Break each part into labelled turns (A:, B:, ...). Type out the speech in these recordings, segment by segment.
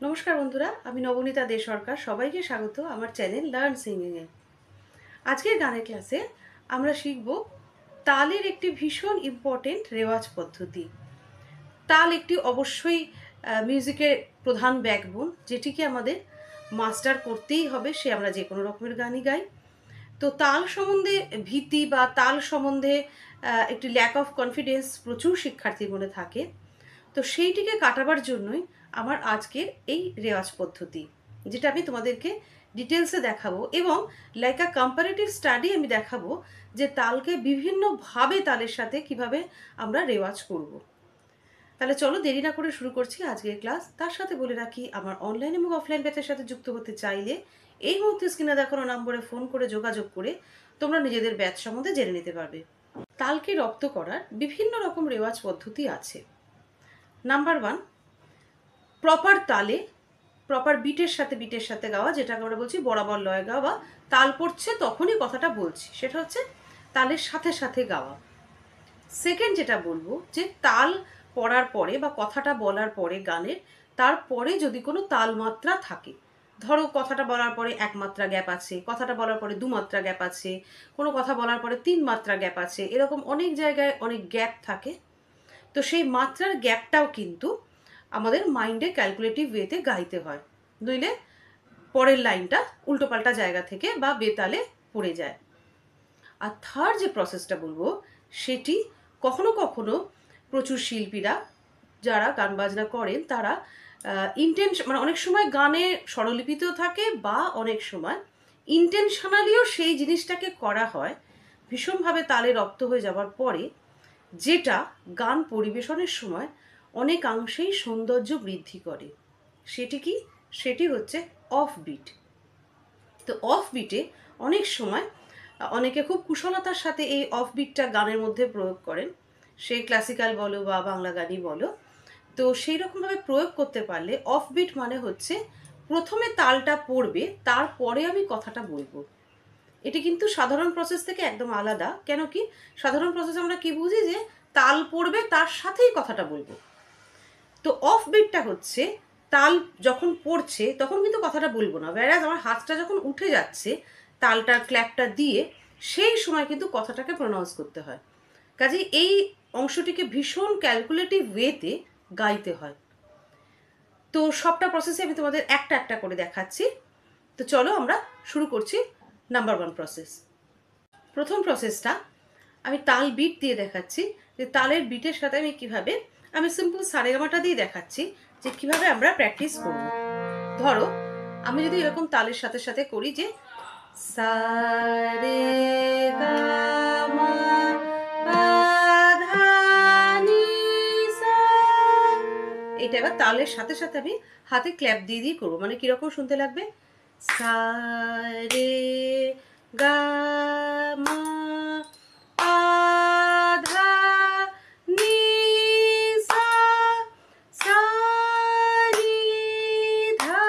A: নমস্কার বন্ধুরা, আমি নবনীতা দে সরকার। সবাইকে স্বাগত আমার চ্যানেল লার্ন সিঙ্গিংয়ে। আজকের গানের ক্লাসে আমরা শিখব তালের একটি ভীষণ ইম্পর্টেন্ট রেওয়াজ পদ্ধতি। তাল একটি অবশ্যই মিউজিকের প্রধান ব্যাকবোন, যেটিকে আমাদের মাস্টার করতেই হবে, সে আমরা যে কোনো রকমের গানই গাই। তো তাল সম্বন্ধে ভীতি বা তাল সম্বন্ধে একটি ল্যাক অফ কনফিডেন্স প্রচুর শিক্ষার্থীর মনে থাকে। তো সেইটিকে কাটাবার জন্যই আমার আজকের এই রেওয়াজ পদ্ধতি, যেটা আমি তোমাদেরকে ডিটেলসে দেখাবো, এবং লাইক আ কম্পারেটিভ স্টাডি আমি দেখাবো যে তালকে বিভিন্নভাবে তালের সাথে কিভাবে আমরা রেওয়াজ করব। তাহলে চলো দেরি না করে শুরু করছি আজকের ক্লাস। তার সাথে বলে রাখি, আমার অনলাইন এবং অফলাইন ব্যাচের সাথে যুক্ত হতে চাইলে এই মুহূর্তে স্ক্রিনে দেখানো নম্বরে ফোন করে যোগাযোগ করে তোমরা নিজেদের ব্যাচ সম্বন্ধে জেনে নিতে পারবে। তালকে রপ্ত করার বিভিন্ন রকম রেওয়াজ পদ্ধতি আছে। নাম্বার 1, প্রপার তালে প্রপার বিটের সাথে গাওয়া, যেটাকে আমরা বলছি বরাবর লয়ে গাওয়া, বা তাল পড়ছে তখনই কথাটা বলছি, সেটা হচ্ছে তালের সাথে সাথে গাওয়া। সেকেন্ড যেটা বলবো, যে তাল পড়ার পরে বা কথাটা বলার পরে গানের তারপরে যদি কোনো তাল মাত্রা থাকে, ধরো কথাটা বলার পরে 1 মাত্রা গ্যাপ আছে, কথাটা বলার পরে 2 মাত্রা গ্যাপ আছে, কোনো কথা বলার পরে 3 মাত্রা গ্যাপ আছে, এরকম অনেক জায়গায় অনেক গ্যাপ থাকে। তো সেই মাত্রার গ্যাপটাও কিন্তু আমাদের মাইন্ডে ক্যালকুলেটিভ ওয়েতে গাইতে হয়, নইলে পরের লাইনটা উল্টোপাল্টা জায়গা থেকে বা বেতালে পড়ে যায়। আর থার্ড যে প্রসেসটা বলবো, সেটি কখনো কখনো প্রচুর শিল্পীরা যারা গান বাজনা করেন তারা মানে অনেক সময় গানে স্বরলিপিতেও থাকে, বা অনেক সময় ইন্টেনশনালিও সেই জিনিসটাকে করা হয় ভীষণভাবে তালে রপ্ত হয়ে যাওয়ার পরে, যেটা গান পরিবেশনের সময় অনেকাংশেই সৌন্দর্য বৃদ্ধি করে। সেটি কি? সেটি হচ্ছে অফ বিট। তো অফ বিটে অনেক সময় অনেকে খুব কুশলতার সাথে এই অফ বিটটা গানের মধ্যে প্রয়োগ করেন, সে ক্লাসিক্যাল বলো বা বাংলা গানই বলো। তো সেই রকমভাবে প্রয়োগ করতে পারলে অফ বিট মানে হচ্ছে প্রথমে তালটা পড়বে, তারপরে আমি কথাটা বলবো। এটি কিন্তু সাধারণ প্রসেস থেকে একদম আলাদা। কেন কি? সাধারণ প্রসেস আমরা কি বুঝি, যে তাল পড়বে তার সাথেই কথাটা বলবো। তো অফ বিটটা হচ্ছে তাল যখন পড়ছে তখন কিন্তু কথাটা বলবো না, whereas আমার হাতটা যখন উঠে যাচ্ছে তালটার ক্ল্যাপটা দিয়ে, সেই সময় কিন্তু কথাটাকে প্রনাউন্স করতে হয়। কাজেই এই অংশটিকে ভীষণ ক্যালকুলেটিভ ওয়েতে গাইতে হয়। তো সবটা প্রসেসে আমি তোমাদের একটা একটা করে দেখাচ্ছি। তো চলো আমরা শুরু করছি নাম্বার 1 প্রসেস। প্রথম প্রসেসটা আমি তাল বিট দিয়ে দেখাচ্ছি, যে তালের বিটের সাথে আমি সিম্পল সারেগামাটা দিয়ে দেখাচ্ছি যে কিভাবে আমরা প্র্যাকটিস করব। ধরো আমি যদি এরকম তালের সাথে সাথে করি, যে সা রে গা মা পা ধা নি সা, এটা এবার তালের সাথে সাথে আমি হাতে ক্ল্যাপ দিয়ে দিয়ে করবো। মানে কিরকম শুনতে লাগবে? সা রে গা মা পা ধা নি সা, সা নি ধা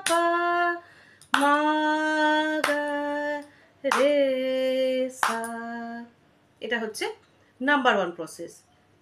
A: পা মা গা রে সা। এটা হচ্ছে নাম্বার 1 প্রসেস,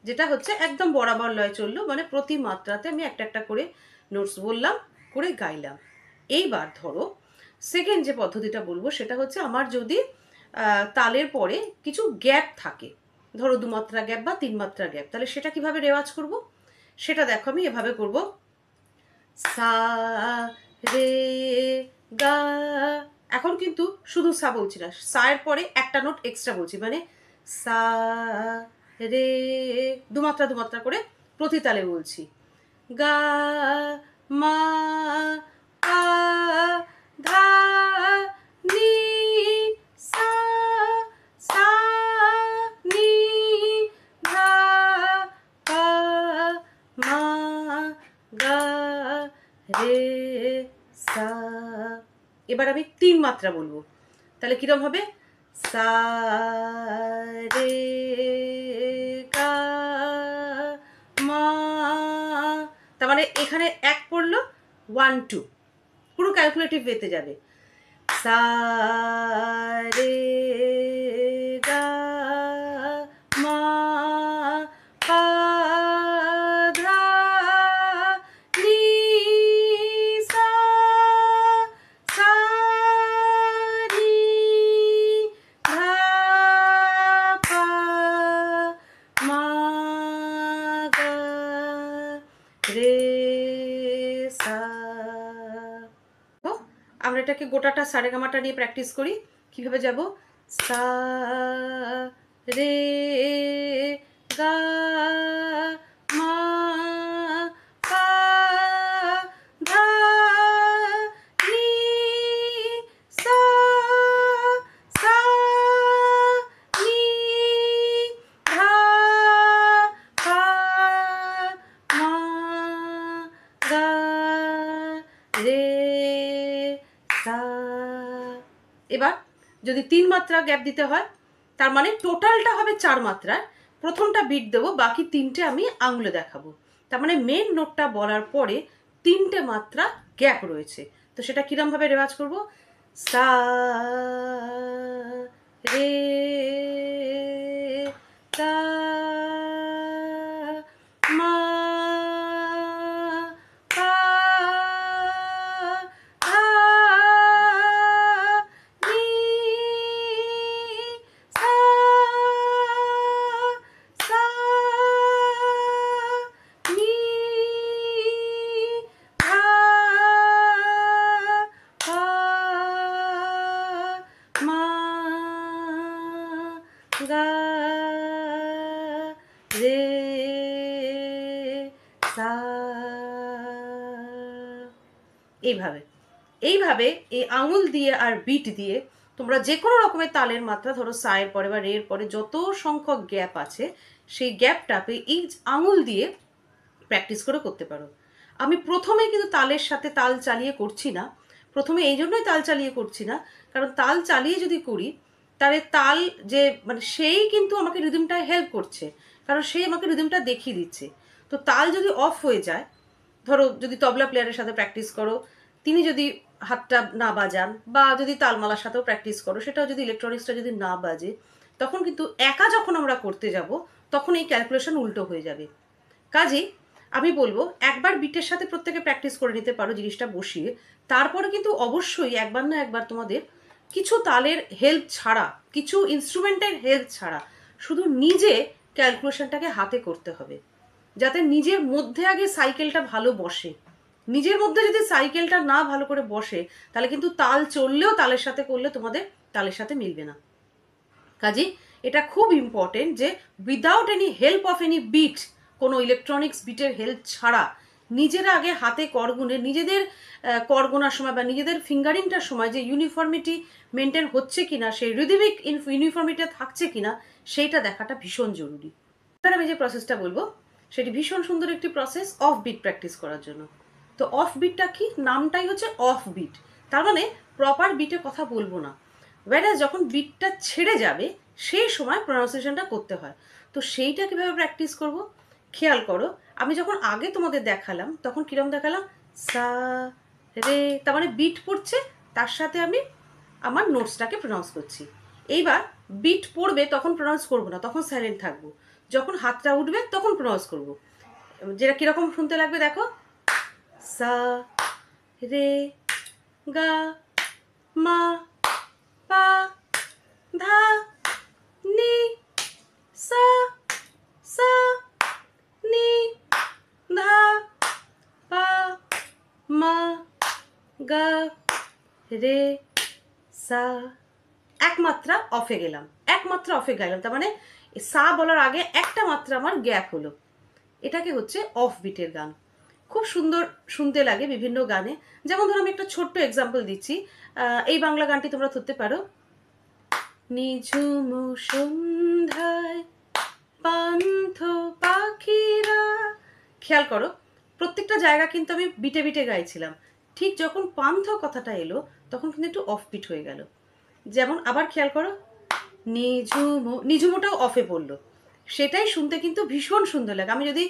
A: যেটা হচ্ছে একদম বরাবর লয় চললো, মানে প্রতি মাত্রাতে আমি একটা একটা করে নোটস বললাম, করে গাইলাম। এইবার ধরো সেকেন্ড যে পদ্ধতিটা বলবো, সেটা হচ্ছে আমার যদি তালের পরে কিছু গ্যাপ থাকে, ধরো 2 মাত্রা গ্যাপ বা 3 মাত্রা গ্যাপ, তাহলে সেটা কিভাবে রেওয়াজ করব সেটা দেখো। আমি এভাবে করব, সা রে গা। এখন কিন্তু শুধু সা বলছি না, সা এর পরে একটা নোট এক্সট্রা বলছি, মানে সা রে, দু মাত্রা করে প্রতি তালে বলছি। গা মা পা ধা নি সা, সা নি ধা পা মা গা রে সা। এবার আমি 3 মাত্রা বলবো, তাহলে কিরম হবে? সা রে গা মা, তার মানে এখানে 1 পড়লো, 1 2 পুরো ক্যালকুলেটিভ ওয়েতে যাবে। সা রে গা মা পা ধা নি রে সা। আমরা এটাকে গোটাটা সারেগামাটা নিয়ে প্র্যাকটিস করি। কিভাবে যাব? সা রে গা মা পা ধা নি সা সা নি ধা পা মা গা রে সা। এবার যদি 3 মাত্রা গ্যাপ দিতে হয়, তার মানে টোটালটা হবে 4 মাত্রার। প্রথমটা বিট দেবো, বাকি 3টে আমি আঙুলে দেখাবো। তার মানে মেন নোটটা বলার পরে 3টে মাত্রা গ্যাপ রয়েছে। তো সেটা কিরমভাবে রেওয়াজ করব? সা রে সা মা পা ধা নি সা সা নি ধা পা মা গা রে সা। এইভাবে এইভাবে এই আঙুল দিয়ে আর বিট দিয়ে তোমরা যে কোনো রকমের তালের মাত্রা, ধরো সায়ের পরে বা রের পরে যত সংখ্যক গ্যাপ আছে সেই গ্যাপটাকে এই আঙুল দিয়ে প্র্যাকটিস করে করতে পারো। আমি প্রথমে কিন্তু তালের সাথে তাল চালিয়ে করছি না। প্রথমে এই জন্যই তাল চালিয়ে করছি না, কারণ তাল চালিয়ে যদি করি তাহলে তাল যে মানে সেই কিন্তু আমাকে রিদমটায় হেল্প করছে, কারণ সেই আমাকে রিদমটা দেখিয়ে দিচ্ছে। তো তাল যদি অফ হয়ে যায়, ধরো যদি তবলা প্লেয়ারের সাথে প্র্যাকটিস করো, তিনি যদি হাতটা না বাজান, বা যদি তালমালার সাথেও প্র্যাকটিস করো, সেটাও যদি ইলেকট্রনিক্সটা যদি না বাজে, তখন কিন্তু একা যখন আমরা করতে যাব তখন এই ক্যালকুলেশন উল্টো হয়ে যাবে। কাজেই আমি বলবো একবার বিটের সাথে প্রত্যেকে প্র্যাকটিস করে নিতে পারো জিনিসটা বসিয়ে। তারপরে কিন্তু অবশ্যই একবার না একবার তোমাদের কিছু তালের হেল্প ছাড়া, কিছু ইনস্ট্রুমেন্টের হেল্প ছাড়া শুধু নিজে ক্যালকুলেশনটাকে হাতে করতে হবে, যাতে নিজের মধ্যে আগে সাইকেলটা ভালো বসে। নিজের মধ্যে যদি সাইকেলটা না ভালো করে বসে, তাহলে কিন্তু তাল চললেও তালের সাথে করলে তোমাদের তালের সাথে মিলবে না। কাজে এটা খুব ইম্পর্টেন্ট যে without any help of any bit, কোনো ইলেকট্রনিক্স বিটের হেল্প ছাড়া নিজেরা আগে হাতে করগুনে নিজেদের করগোনার সময় বা নিজেদের ফিঙ্গারিংটার সময় যে ইউনিফর্মিটি মেনটেন হচ্ছে কিনা, সেই রিদমিক ইউনিফর্মিটি থাকছে কিনা, সেইটা দেখাটা ভীষণ জরুরি। এবার আমি যে প্রসেসটা বলবো সেটি ভীষণ সুন্দর একটি প্রসেস অফ বিট প্র্যাকটিস করার জন্য। তো অফ বিটটা কি? নামটাই হচ্ছে অফ বিট, তার মানে প্রপার বিটে কথা বলবো না। ওয়ারাস যখন বিটটা ছেড়ে যাবে সেই সময় প্রনাউন্সিয়েশনটা করতে হয়। তো সেইটা কিভাবে প্র্যাকটিস করব? খেয়াল করো, আমি যখন আগে তোমাদের দেখালাম তখন কিরম দেখালাম? সা রে, তার মানে বিট পড়ছে, তার সাথে আমি আমার নোটসটাকে প্রনাউন্স করছি। এইবার বিট পড়বে তখন প্রনাউন্স করবো না, তখন সাইলেন্ট থাকবো। যখন হাতটা উঠবে তখন প্রনাউন্স করবো। যেটা কিরকম শুনতে লাগবে দেখো, সা রে গা মা পা ধা নি সা সা নি ধা পা মা গা রে সা। এক মাত্রা অফে গেলাম, এক মাত্রা অফে গেলাম, তার মানে সা বলার আগে একটা মাত্রা আমার গ্যাপ হলো। এটাকে হচ্ছে অফ বিটের গান। খুব সুন্দর শুনতে লাগে বিভিন্ন গানে। যেমন ধরো আমি একটা ছোট্ট এক্সাম্পল দিচ্ছি, এই বাংলা গানটি তোমরা ধরতে পারো, নিঝুম সন্ধ্যায় পান্থ পাখিরা। খেয়াল করো প্রত্যেকটা জায়গা কিন্তু আমি বিটে বিটে গাইছিলাম, ঠিক যখন পান্থ কথাটা এলো তখন কিন্তু একটু অফ বিট হয়ে গেল। যেমন আবার খেয়াল করো, নিঝুমো, নিঝুমোটাও অফে পড়লো, সেটাই শুনতে কিন্তু ভীষণ সুন্দর লাগে। আমি যদি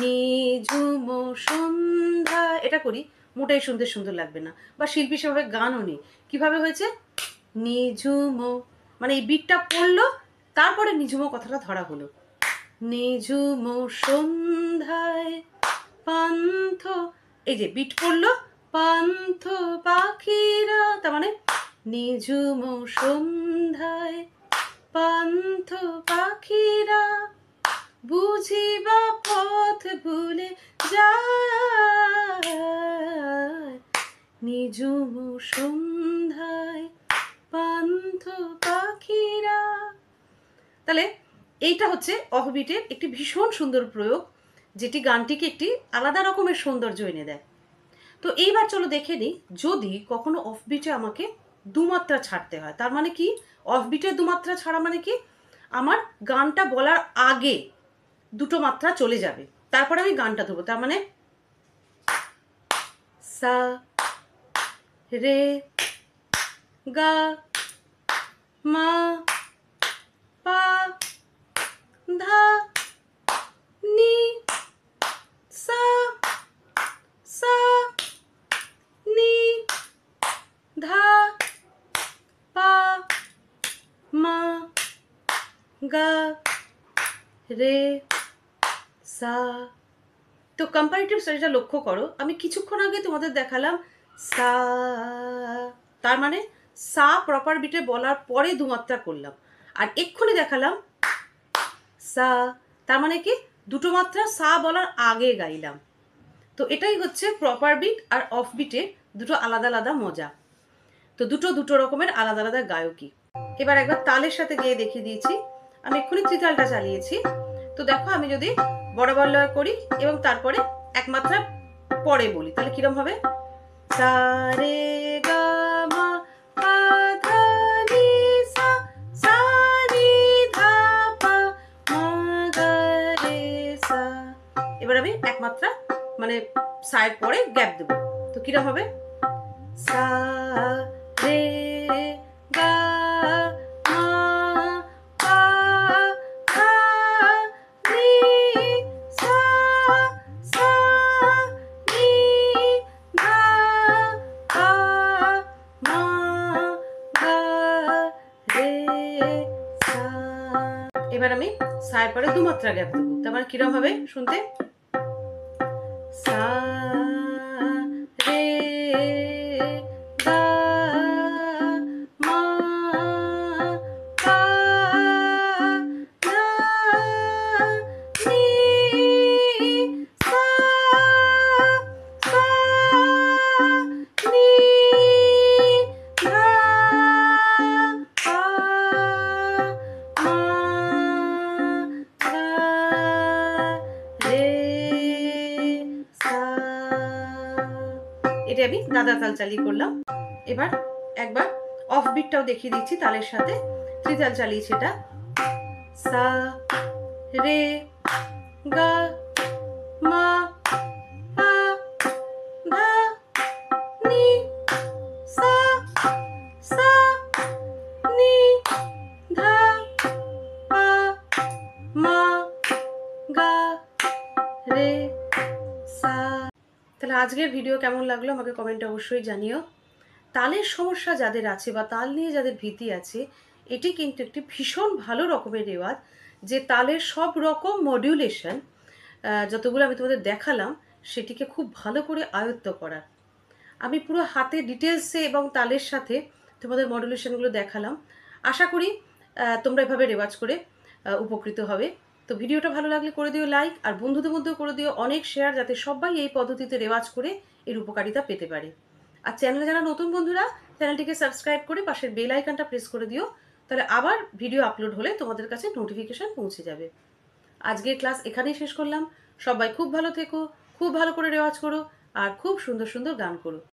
A: নিঝুমো সন্ধ্যা এটা করি, মোটাই শুনতে সুন্দর লাগবে না, বা শিল্পী সেভাবে গানও নেই। কিভাবে হয়েছে? নিঝুমো, মানে এই বিটটা পড়লো, তারপরে নিঝুমো কথাটা ধরা হলো। নিঝুমো সন্ধ্যায় পান্থ, এই যে বিট পড়লো, পান্থ পাখিরা, তার মানে নিঝুম সন্ধ্যায় পান্থ পাখিরা বুঝিবা পথ ভুলে যায় ঝুমু সন্ধ্যায় পান্থ পাখিরা। তাহলে এইটা হচ্ছে অফবিটের একটি ভীষণ সুন্দর প্রয়োগ, যেটি গানটিকে একটি আলাদা রকমের সৌন্দর্য এনে দেয়। তো এইবার চলো দেখে নিই, যদি কখনো অফবিটে আমাকে দুমাত্রা ছাড়তে হয়, তার মানে কি? অফবিটে দুমাত্রা ছাড়া মানে কি? আমার গানটা বলার আগে দুটো মাত্রা চলে যাবে, তারপরে আমি গানটা ধরবো। তার মানে সা রে গা মা পা ধা নি সা সা নি ধা পা মা গা রে সা। তো কম্পারেটিভ স্টাডিটা লক্ষ্য করো, আমি কিছুক্ষণ আগে তোমাদের দেখালাম সা, তার মানে সা প্রপার বিটে বলার পরে দুমাত্রা করলাম, আর এক্ষুনি দেখালাম সা, তার মানে কি দুটো মাত্রা সা বলার আগে গাইলাম। তো এটাই হচ্ছে প্রপার বিট আর অফ বিটে দুটো আলাদা আলাদা মজা। তো দুটো রকমের আলাদা আলাদা গায়কী। এবার একবার তালের সাথে গিয়ে দেখিয়ে দিয়েছি, আমি এক্ষুনি ত্রিতালটা চালিয়েছি। তো দেখো, আমি যদি বরাবর লয় করি এবং তারপরে এক মাত্রা পরে বলি, তাহলে কিরম হবে? সা রে গা মা পা ধা নি সা, সা নি ধা পা মা গা রে সা। এবার আমি এক মাত্রা মানে সায়ের পরে গ্যাপ দেব। তো কিরম হবে? সা রে গা মা পা ধা নি সা, সা নি ধা পা মা গা রে সা। এবার আমি সায়ের পরে দুমাত্রা গ্যাপ দেবো, তারপর কিরম হবে শুনতে? সা রে গা মা পা ধা নি সা, সা নি ধা পা মা গা রে সা। এটা আমি দাদা তাল চালিয়ে করলাম। এবার একবার অফ বিটটাও দেখিয়ে দিচ্ছি তালের সাথে। ত্রিতাল চালিয়েছি, এটা সা রে গা মা পা ধা নি সা, সা নি ধা পা মা গা রে সা। তাহলে আজকের ভিডিও কেমন লাগলো আমাকে কমেন্টে অবশ্যই জানিও। তালের সমস্যা যাদের আছে বা তাল নিয়ে যাদের ভীতি আছে, এটি কিন্তু একটি ভীষণ ভালো রকমের রেওয়াজ, যে তালের সব রকম মডিউলেশন যতগুলো আমি তোমাদের দেখালাম সেটিকে খুব ভালো করে আয়ত্ত করার। আমি পুরো হাতে ডিটেলসে এবং তালের সাথে তোমাদের মডুলেশনগুলো দেখালাম। আশা করি তোমরা এভাবে রেওয়াজ করে উপকৃত হবে। তো ভিডিওটা ভালো লাগলে করে দিও লাইক, আর বন্ধুদের মধ্যেও করে দিও অনেক শেয়ার, যাতে সবাই এই পদ্ধতিতে রেওয়াজ করে এর উপকারিতা পেতে পারে। আর চ্যানেলে যারা নতুন বন্ধুরা, চ্যানেলটিকে সাবস্ক্রাইব করে পাশের বেল আইকনটা প্রেস করে দিও, তাহলে আবার ভিডিও আপলোড হলে তোমাদের কাছে নোটিফিকেশন পৌঁছে যাবে। আজকের ক্লাস এখানেই শেষ করলাম। সবাই খুব ভালো থেকো, খুব ভালো করে রেওয়াজ করো, আর খুব সুন্দর সুন্দর গান করো।